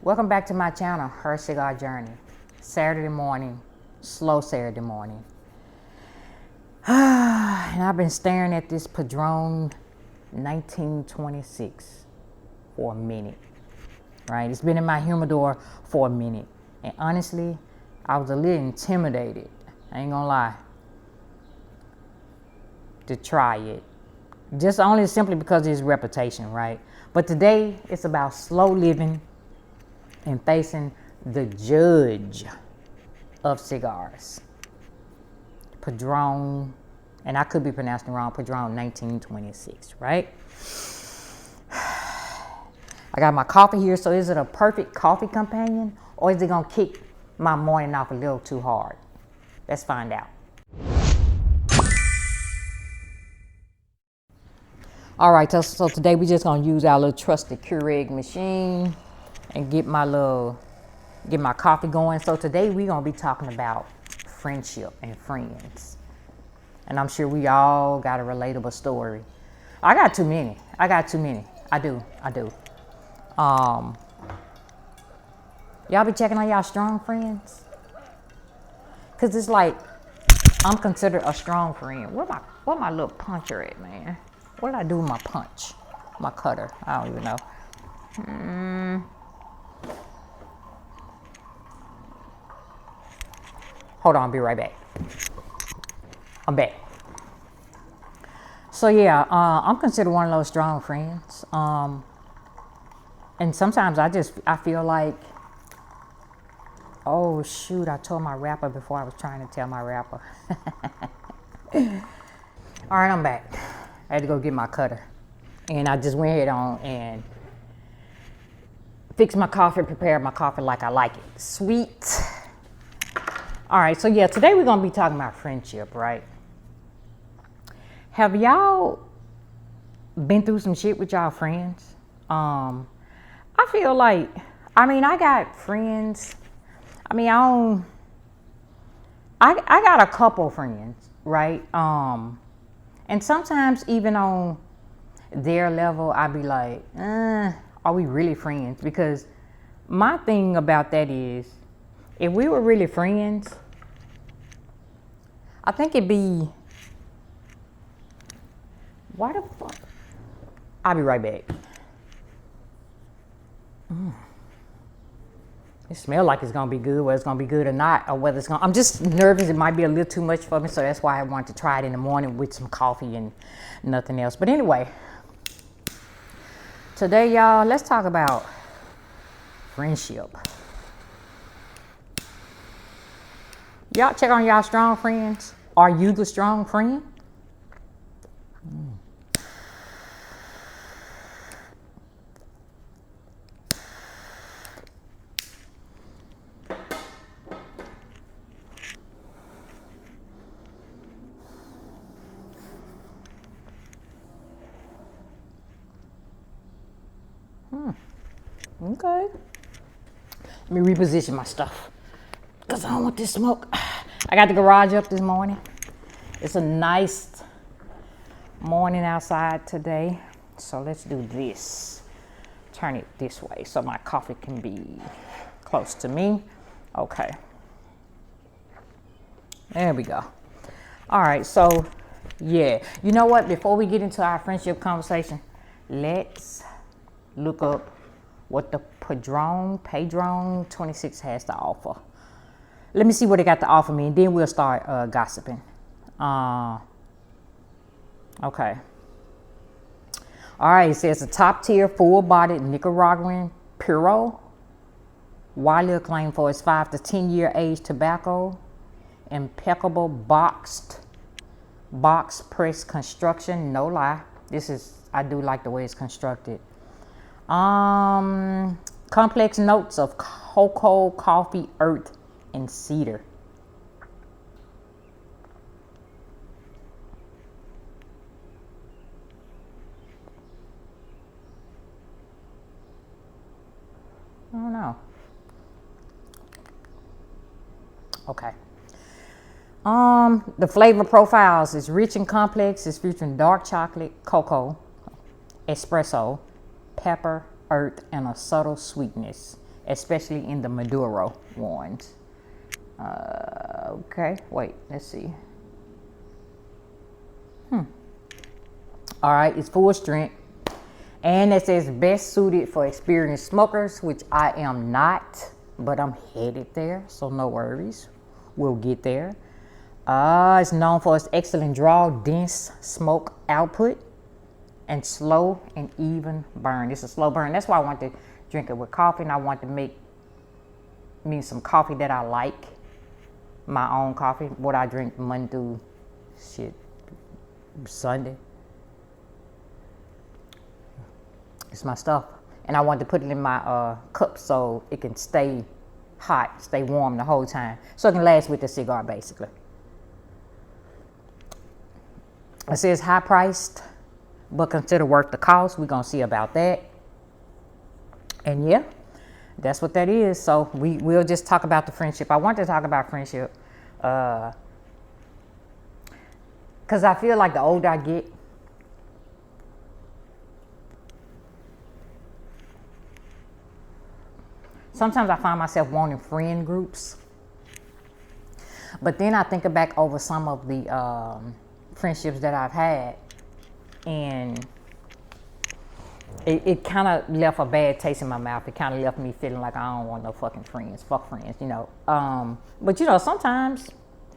Welcome back to my channel, Her Cigar Journey. Saturday morning, slow Saturday morning. And I've been staring at this Padrón 1926 for a minute, right? It's been in my humidor for a minute. And honestly, I was a little intimidated, I ain't gonna lie, to try it. Just only simply because of his reputation, right? But today, it's about slow living and facing the judge of cigars, Padrón, and I could be pronouncing it wrong, Padrón 1926, right? I got my coffee here, so is it a perfect coffee companion, or is it gonna kick my morning off a little too hard? Let's find out. All right, so today we just gonna use our little trusted Keurig machine and get my coffee going. So today we gonna be talking about friendship and friends. And I'm sure we all got a relatable story. I got too many. I do. Y'all be checking on y'all strong friends? Cause it's like, I'm considered a strong friend. Where my little puncher at, man? What did I do with my punch? My cutter, I don't even know. Hold on, I'll be right back. I'm back. So yeah, I'm considered one of those strong friends. And sometimes I feel like, oh shoot, I told my rapper before I was trying to tell my rapper. All right, I'm back. I had to go get my cutter. And I just went ahead on and fixed my coffee, prepared my coffee like I like it. Sweet. All right, so yeah, today we're gonna be talking about friendship, right? Have y'all been through some shit with y'all friends? I feel like, I got friends. I got a couple friends, right? And sometimes even on their level, I be like, are we really friends? Because my thing about that is, if we were really friends, I think it'd be, why the fuck? I'll be right back. It smells like it's gonna be good, whether it's gonna be good or not, or whether it's gonna, I'm just nervous. It might be a little too much for me, so that's why I wanted to try it in the morning with some coffee and nothing else. But anyway, today, y'all, let's talk about friendship. Y'all check on y'all strong friends. Are you the strong friend? Okay. Let me reposition my stuff, because I don't want this smoke. I got the garage up this morning. It's a nice morning outside today. So let's do this. Turn it this way so my coffee can be close to me. Okay. There we go. All right, so yeah. You know what? Before we get into our friendship conversation, let's look up what the Padrón 26 has to offer. Let me see what they got to offer me, and then we'll start gossiping. Okay. All right, it says a top-tier, full-bodied Nicaraguan Puro, widely acclaimed for its 5 to 10 year age tobacco, impeccable box press construction. No lie, I do like the way it's constructed. Complex notes of cocoa, coffee, earth, and cedar. I don't know. Okay. The flavor profiles is rich and complex. It's featuring dark chocolate, cocoa, espresso, pepper, earth, and a subtle sweetness. especially in the Maduro ones. Okay, wait, let's see. All right, it's full strength. And it says best suited for experienced smokers, which I am not, but I'm headed there, so no worries. We'll get there. It's known for its excellent draw, dense smoke output, and slow and even burn. It's a slow burn. That's why I want to drink it with coffee, and I want to make me some coffee that I like. My own coffee, what I drink Monday through Sunday. It's my stuff. And I want to put it in my cup so it can stay hot, stay warm the whole time. So it can last with the cigar, basically. It says high priced, but consider worth the cost. We're going to see about that. And yeah, that's what that is. So we'll just talk about the friendship. I want to talk about friendship because I feel like the older I get, sometimes I find myself wanting friend groups. But then I think back over some of the friendships that I've had, and it kind of left a bad taste in my mouth. It kind of left me feeling like I don't want no fucking friends. Fuck friends, you know. But you know, sometimes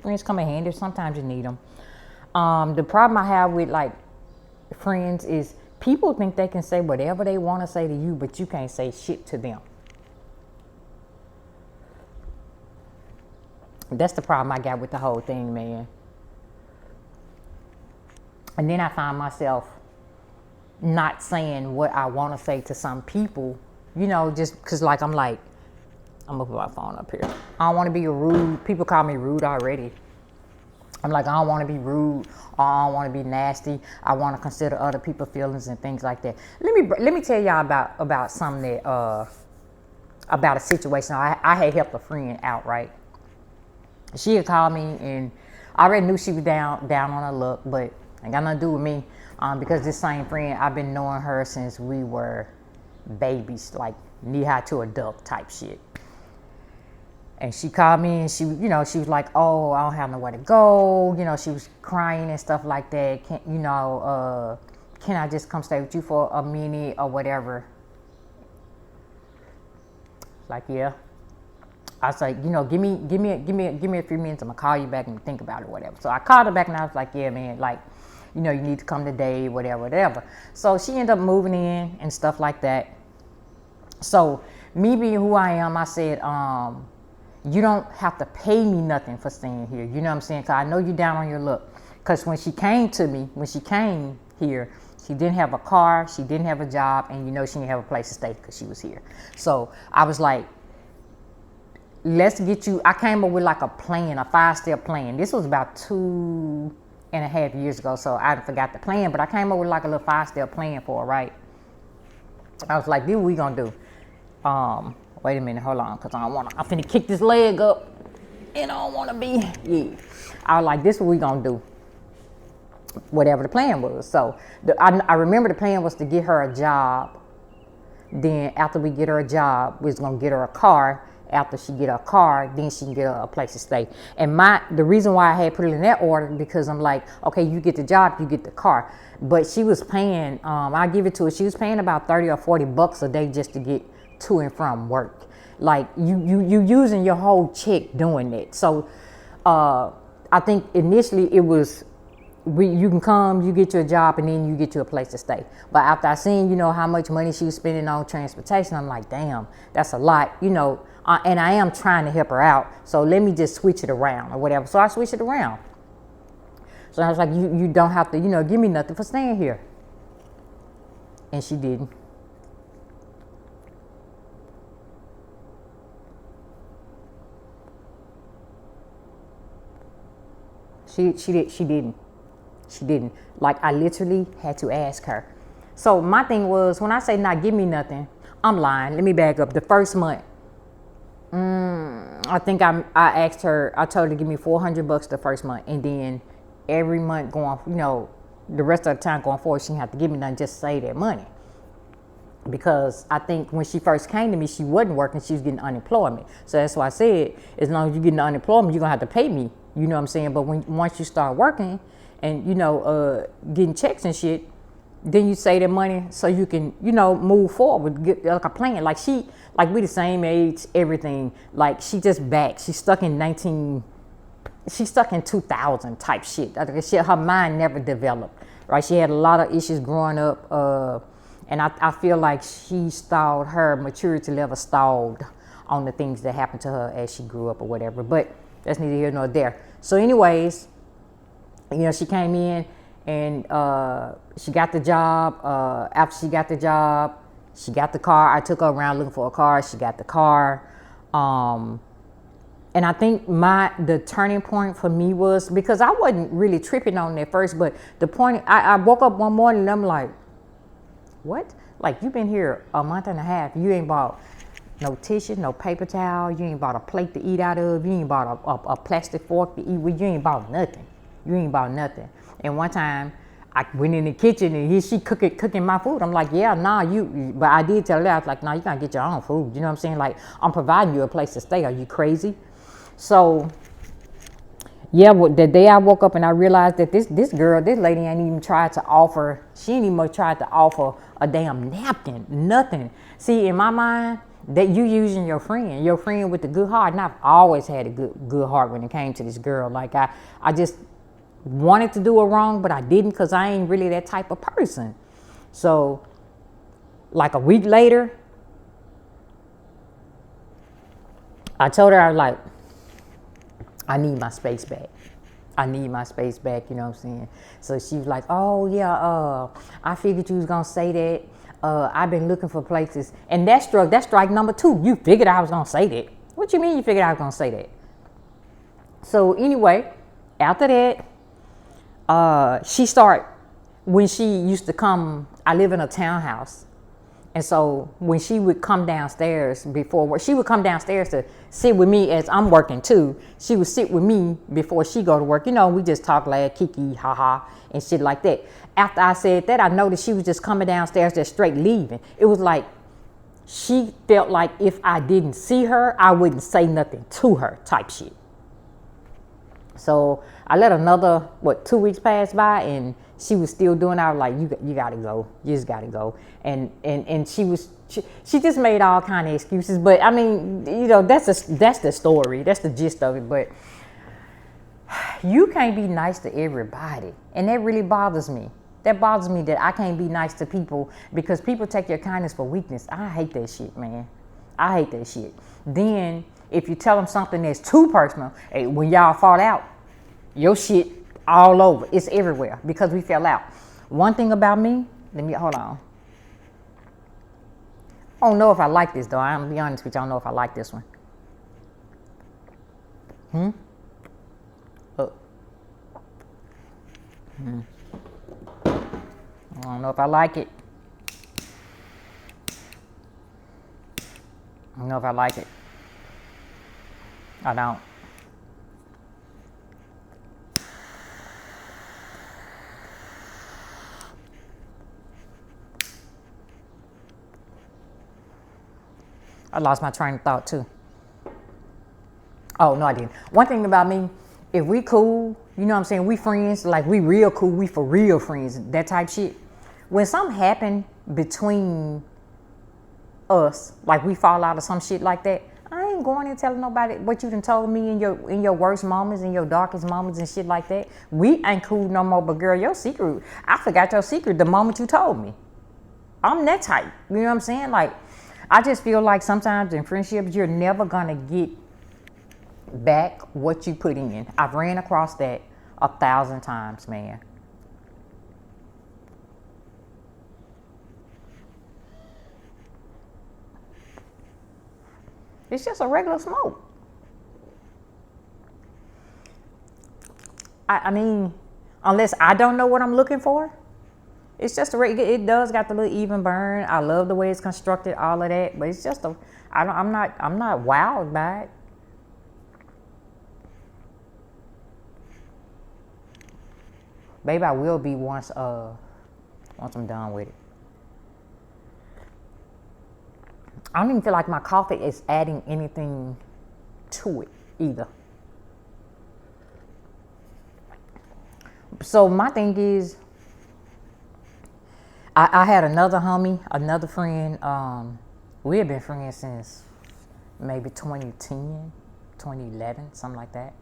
friends come in handy. Sometimes you need them. The problem I have with like friends is people think they can say whatever they want to say to you, but you can't say shit to them. That's the problem I got with the whole thing, man. And then I find myself not saying what I want to say to some people, you know, just because like I'm gonna put my phone up here. I don't want to be rude. People call me rude already. I'm like, I don't want to be rude, or I don't want to be nasty. I want to consider other people's feelings and things like that. Let me tell y'all about something that about a situation. I had helped a friend out, right? She had called me, and I already knew she was down on her luck, but ain't got nothing to do with me. Because this same friend, I've been knowing her since we were babies, like knee-high to adult type shit. And she called me, and she was like, "Oh, I don't have nowhere to go." You know, she was crying and stuff like that. Can I just come stay with you for a minute or whatever? Like, yeah. I was like, give me a few minutes. I'm gonna call you back and think about it, whatever. So I called her back, and I was like, yeah, man, like, you need to come today, whatever. So she ended up moving in and stuff like that. So me being who I am, I said, you don't have to pay me nothing for staying here. You know what I'm saying? Because I know you down on your luck. Because when she came here, she didn't have a car, she didn't have a job, and she didn't have a place to stay because she was here. So I was like, let's get you. I came up with like a plan, a 5-step plan. This was about 2.5 years ago, so I forgot the plan, but I came up with like a little 5-step plan for her, right? I was like, this is what we gonna do. Wait a minute, hold on, because I'm finna kick this leg up, and I don't wanna be, I was like, this is what we gonna do. Whatever the plan was. So I remember the plan was to get her a job. Then after we get her a job, we was gonna get her a car. After she get her car, then she can get a place to stay. And the reason why I had put it in that order, because I'm like, okay, you get the job, you get the car. But she was paying, I give it to her, she was paying about $30 or $40 a day just to get to and from work. Like you using your whole check doing that. So I think initially it was, you can come, you get your job, and then you get you a place to stay. But after I seen, how much money she was spending on transportation, I'm like, damn, that's a lot, and I am trying to help her out. So let me just switch it around or whatever. So I switched it around. So I was like, you don't have to, give me nothing for staying here. And she didn't. She didn't. Like, I literally had to ask her. So my thing was, when I say not give me nothing, I'm lying. Let me back up. The first month, I think I asked her, I told her to give me $400 the first month. And then every month going, the rest of the time going forward, she didn't have to give me nothing, just save that money. because I think when she first came to me, she wasn't working, she was getting unemployment. So that's why I said, as long as you're getting unemployment, you're gonna have to pay me. You know what I'm saying? But once you start working and, you know, getting checks and shit, then you save that money so you can, you know, move forward, get like a plan. Like we the same age, everything. Like she just back. She's stuck in 2000 type shit. Like her mind never developed, right? She had a lot of issues growing up, and I feel like she stalled, her maturity level stalled on the things that happened to her as she grew up or whatever. But that's neither here nor there. So anyways, you know, she came in and she got the job. After she got the job, she got the car. I took her around looking for a car. She got the car. And I think the turning point for me was, because I wasn't really tripping on it at first, but the point, I woke up one morning and I'm like, what? Like, you've been here a month and a half. You ain't bought no tissue, no paper towel. You ain't bought a plate to eat out of. You ain't bought a plastic fork to eat with. You ain't bought nothing. You ain't bought nothing. And one time, I went in the kitchen and she cooking my food. I'm like, yeah, nah, but I did tell her, I was like, nah, you gotta get your own food. You know what I'm saying? Like, I'm providing you a place to stay. Are you crazy? So, yeah, the day I woke up and I realized that this lady ain't even tried to offer, she ain't even tried to offer a damn napkin, nothing. See, in my mind, that you using your friend with the good heart, and I've always had a good heart when it came to this girl. Like, I just wanted to do her wrong, but I didn't, because I ain't really that type of person. So, like a week later, I told her, I was like, I need my space back. I need my space back, you know what I'm saying? So she was like, oh yeah, I figured you was gonna say that. I've been looking for places. And that's strike number 2. You figured I was gonna say that. What you mean you figured I was gonna say that? So anyway, after that, when she used to come, I live in a townhouse. And so when she would come downstairs before work, she would come downstairs to sit with me as I'm working too. She would sit with me before she go to work. You know, we just talk, laugh, kiki, haha, and shit like that. After I said that, I noticed she was just coming downstairs, just straight leaving. It was like she felt like if I didn't see her, I wouldn't say nothing to her type shit. So I let another, 2 weeks pass by, and she was still doing. I was like, you gotta go. You just gotta go. And she just made all kind of excuses. But I mean, you know, that's the story. That's the gist of it. But you can't be nice to everybody, and that really bothers me. That bothers me that I can't be nice to people, because people take your kindness for weakness. I hate that shit, man. I hate that shit. Then if you tell them something that's too personal, hey, when y'all fall out, your shit all over. It's everywhere because we fell out. One thing about me, hold on. I don't know if I like this though. I'm gonna be honest with you. I don't know if I like this one. I don't know if I like it. I don't know if I like it. I don't. I lost my train of thought too. Oh, no, I didn't. One thing about me, if we cool, you know what I'm saying, we friends, like we real cool, we for real friends, that type shit. When something happen between us, like we fall out or some shit like that, I ain't going and telling nobody what you done told me in your worst moments, in your darkest moments and shit like that. We ain't cool no more, but girl, your secret, I forgot your secret the moment you told me. I'm that type, you know what I'm saying? Like, I just feel like sometimes in friendships, you're never gonna get back what you put in. I've ran across that 1,000 times, man. It's just a regular smoke. I mean, unless I don't know what I'm looking for, it's just it does got the little even burn. I love the way it's constructed, all of that, but it's just I'm not wowed by it. Maybe I will be once I'm done with it. I don't even feel like my coffee is adding anything to it either. So my thing is, I had another homie, another friend. We had been friends since maybe 2010, 2011, something like that.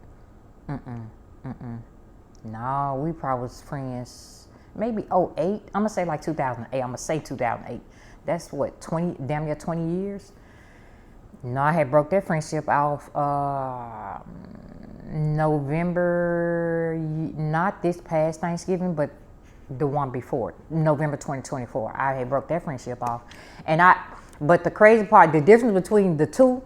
No, we probably was friends maybe '08. I'm gonna say like 2008. I'm gonna say 2008. That's what, damn near 20 years. No, I had broke that friendship off November, not this past Thanksgiving, but the one before, November 2024. I had broke that friendship off. But the crazy part, the difference between the two,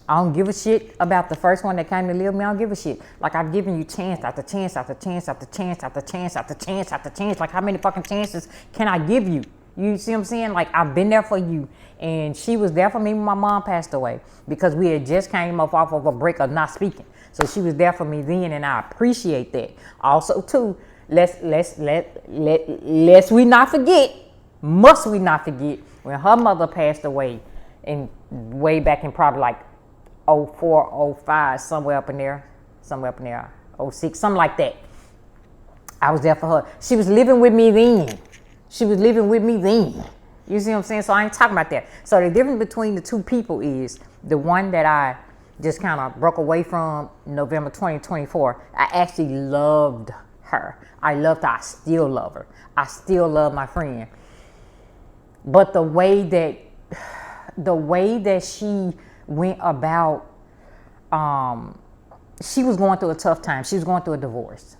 I don't give a shit about the first one that came to live with me. I don't give a shit. Like, I've given you chance after chance after chance after chance after chance after chance after chance. Like, how many fucking chances can I give you? You see what I'm saying? Like, I've been there for you. And she was there for me when my mom passed away, because we had just came off of a break of not speaking. So she was there for me then, and I appreciate that. Also, too, must we not forget when her mother passed away way back in probably like 04, 05, somewhere up in there, 06, something like that. I was there for her. She was living with me then. You see what I'm saying? So I ain't talking about that. So the difference between the two people is the one that I just kind of broke away from November 2024. I actually loved her. I still love her. I still love my friend. But the way that she went about, she was going through a tough time. She was going through a divorce.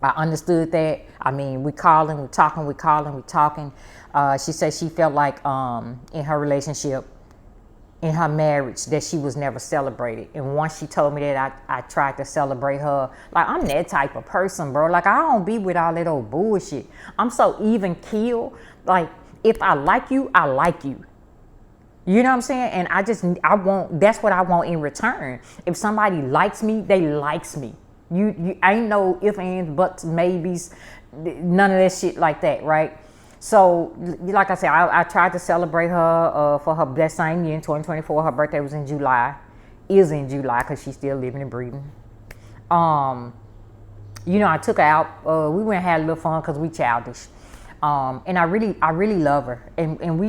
I understood that. I mean, we talking. She said she felt like in her relationship, in her marriage, that she was never celebrated. And once she told me that, I tried to celebrate her. Like, I'm that type of person, bro. Like, I don't be with all that old bullshit. I'm so even keel. Like, if I like you, I like you. You know what I'm saying? And that's what I want in return. If somebody likes me, they likes me. You ain't no ifs, ands, buts, maybes, none of that shit like that, right? So, like I said, I tried to celebrate her for her that same year in 2024. Her birthday was in July, because she's still living and breathing. I took her out. We went and had a little fun because we childish. And I really love her. And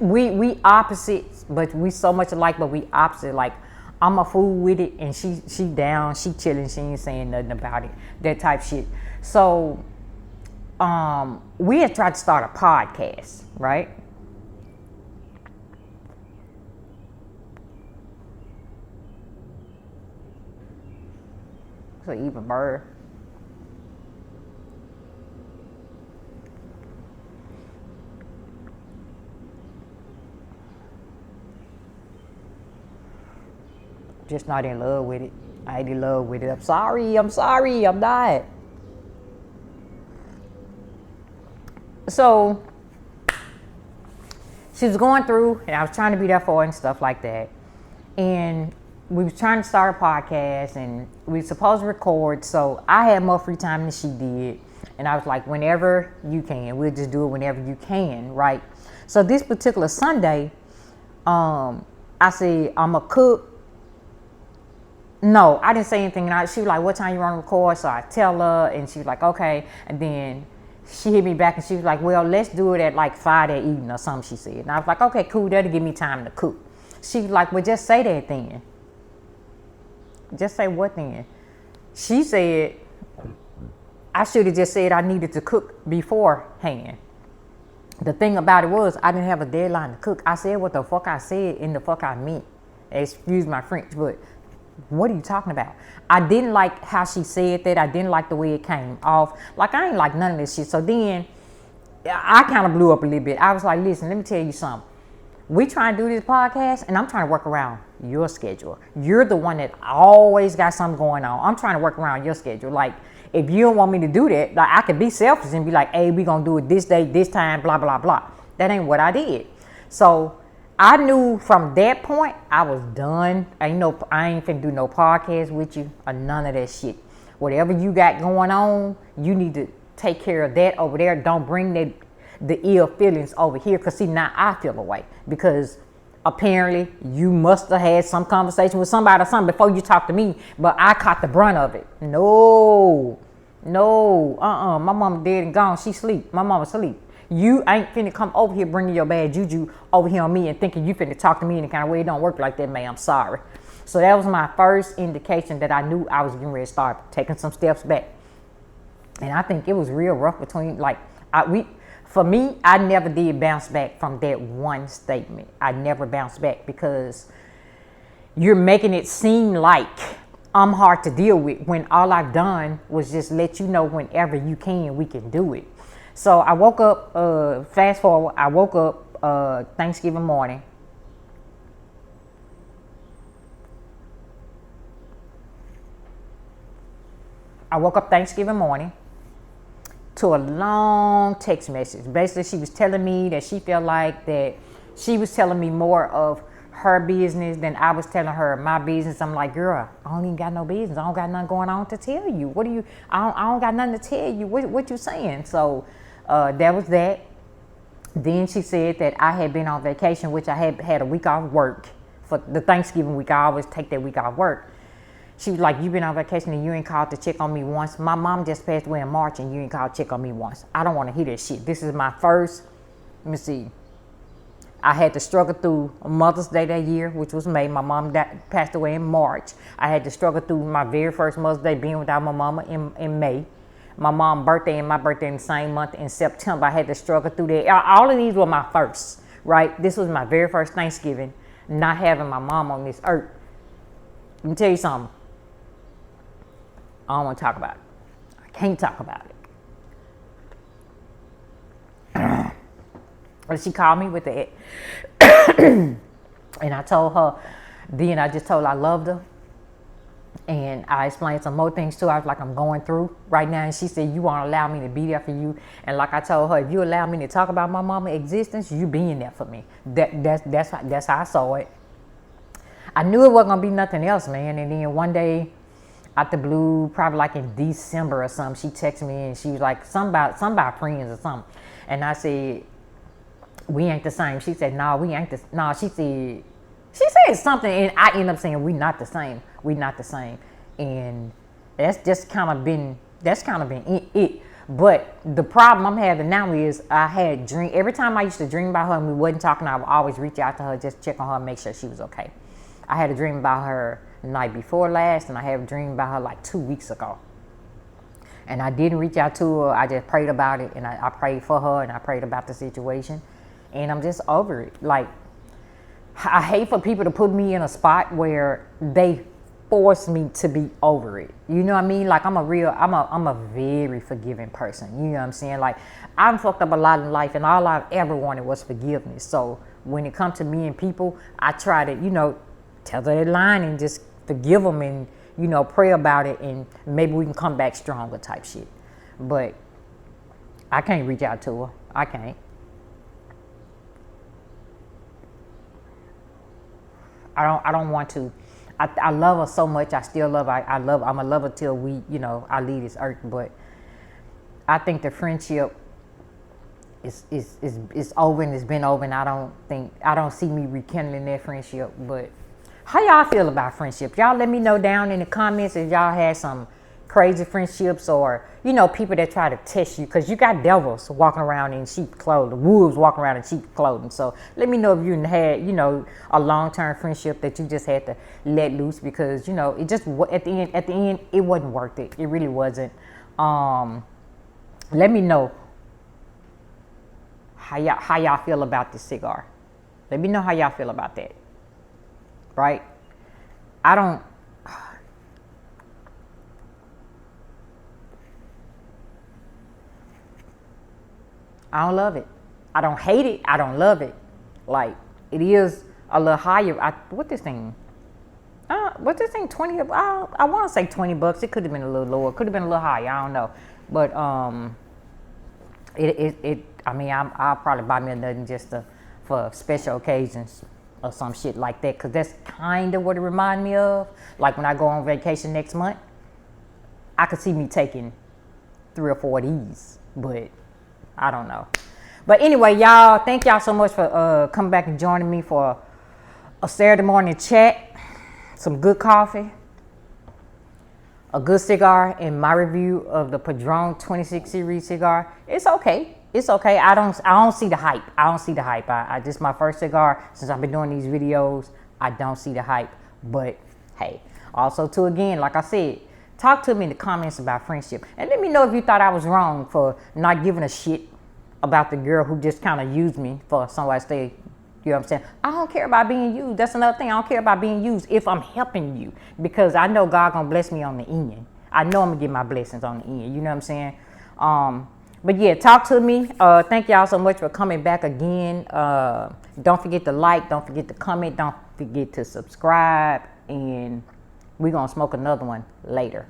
we opposites, but we so much alike, but we opposite. Like, I'm a fool with it, and she down, she chilling, she ain't saying nothing about it, that type shit. So, we had tried to start a podcast, right? So even bird. Just not in love with it. I ain't in love with it. I'm sorry, I'm not. So, she was going through, and I was trying to be there for her and stuff like that. And we was trying to start a podcast, and we were supposed to record, so I had more free time than she did. And I was like, whenever you can, we'll just do it whenever you can, right? So this particular Sunday, I said, I'm going to cook. No, I didn't say anything. And she was like, what time you want to record? So I tell her, and she was like, okay. And then she hit me back, and she was like, well, let's do it at like 5 that evening or something, she said. And I was like, okay, cool. That'll give me time to cook. She was like, well, just say that then. Just say what then? She said, I should have just said I needed to cook beforehand. The thing about it was, I didn't have a deadline to cook. I said what the fuck I said and the fuck I meant. Excuse my French, but what are you talking about? I didn't like how she said that. I didn't like the way it came off. Like, I ain't like none of this shit. So then I kind of blew up a little bit. I was like, listen, let me tell you something. We trying to do this podcast, and I'm trying to work around your schedule. You're the one that always got something going on. I'm trying to work around your schedule. Like, if you don't want me to do that, like, I could be selfish and be like, hey, we gonna do it this day, this time, blah, blah, blah. That ain't what I did. So I knew from that point, I was done. I ain't finna do no podcast with you or none of that shit. Whatever you got going on, you need to take care of that over there. Don't bring that. the ill feelings over here. Because see, now I feel away because apparently you must have had some conversation with somebody or something before you talk to me, but I caught the brunt of it. No, my mama dead and gone. She sleep. My mama sleep. You ain't finna come over here bringing your bad juju over here on me and thinking you finna talk to me in the kind of way. It don't work like that, man. I'm sorry. So that was my first indication that I knew I was getting ready to start taking some steps back. And I think it was real rough between, for me, I never did bounce back from that one statement. I never bounced back because you're making it seem like I'm hard to deal with when all I've done was just let you know whenever you can, we can do it. So I woke up, fast forward, I woke up Thanksgiving morning. To a long text message. Basically, she was telling me that she felt like that she was telling me more of her business than I was telling her my business. I'm like, girl, I don't even got no business. I don't got nothing going on to tell you. What do you, I don't got nothing to tell you. What you saying? So that was that. Then she said that I had been on vacation, which I had a week off work. For the Thanksgiving week, I always take that week off work. She was like, you been on vacation and you ain't called to check on me once. My mom just passed away in March and you ain't called to check on me once. I don't want to hear that shit. This is my first, let me see. I had to struggle through Mother's Day that year, which was May. My mom passed away in March. I had to struggle through my very first Mother's Day being without my mama in May. My mom's birthday and my birthday in the same month in September. I had to struggle through that. All of these were my first, right? This was my very first Thanksgiving, not having my mom on this earth. Let me tell you something. I don't want to talk about it. I can't talk about it. But she called me with the and I told her, then I just told her I loved her. And I explained some more things to her. I was like, I'm going through right now. And she said, you won't allow me to be there for you. And like I told her, if you allow me to talk about my mama's existence, you being there for me. That's how I saw it. I knew it wasn't going to be nothing else, man. And then one day, out the blue, probably like in December or something, she texted me and she was like, something about friends or something. And I said, we ain't the same. She said, no, we ain't the same. No, she said something and I ended up saying, we not the same. And that's just kind of been it. But the problem I'm having now is I had dream. Every time I used to dream about her and we wasn't talking, I would always reach out to her, just check on her and make sure she was okay. I had a dream about her the night before last, and I had a dream about her like 2 weeks ago. And I didn't reach out to her. I just prayed about it, and I prayed for her, and I prayed about the situation. And I'm just over it. Like, I hate for people to put me in a spot where they force me to be over it. You know what I mean? Like, I'm a very forgiving person. You know what I'm saying? Like, I've fucked up a lot in life, and all I've ever wanted was forgiveness. So when it comes to me and people, I try to, tell that line and just forgive them and, pray about it and maybe we can come back stronger type shit. But I can't reach out to her. I can't. I don't want to. I love her so much. I still love her. I'm a lover till we, I leave this earth. But I think the friendship is over and it's been over, and I don't see me rekindling that friendship. But how y'all feel about friendship? Y'all let me know down in the comments if y'all had some crazy friendships or, people that try to test you, because you got devils walking around in sheep clothing, wolves walking around in sheep clothing. So let me know if you had, a long-term friendship that you just had to let loose because, it just, at the end, it wasn't worth it. It really wasn't. Let me know how y'all feel about this cigar. Let me know how y'all feel about that. Right? I don't love it. I don't hate it. I don't love it. Like, it is a little higher. What's this thing? 20? I want to say $20. It could have been a little lower. Could have been a little higher. I don't know. But I'll probably buy me another just for special occasions or some shit like that, because that's kind of what it reminds me of. Like when I go on vacation next month, I could see me taking 3 or 4 of these, but I don't know. But anyway, y'all, thank y'all so much for coming back and joining me for a Saturday morning chat, some good coffee, a good cigar, and my review of the Padrón 26 series cigar. It's okay. It's okay. I don't see the hype. I don't see the hype. I this is my first cigar since I've been doing these videos. I don't see the hype. But hey, also too, again, like I said, talk to me in the comments about friendship. And let me know if you thought I was wrong for not giving a shit about the girl who just kind of used me for somebody to stay. You know what I'm saying? I don't care about being used. That's another thing. I don't care about being used if I'm helping you. Because I know God gonna bless me on the end. I know I'm gonna get my blessings on the end. You know what I'm saying? But yeah, talk to me. Thank y'all so much for coming back again. Don't forget to like. Don't forget to comment. Don't forget to subscribe. And we're gonna smoke another one later.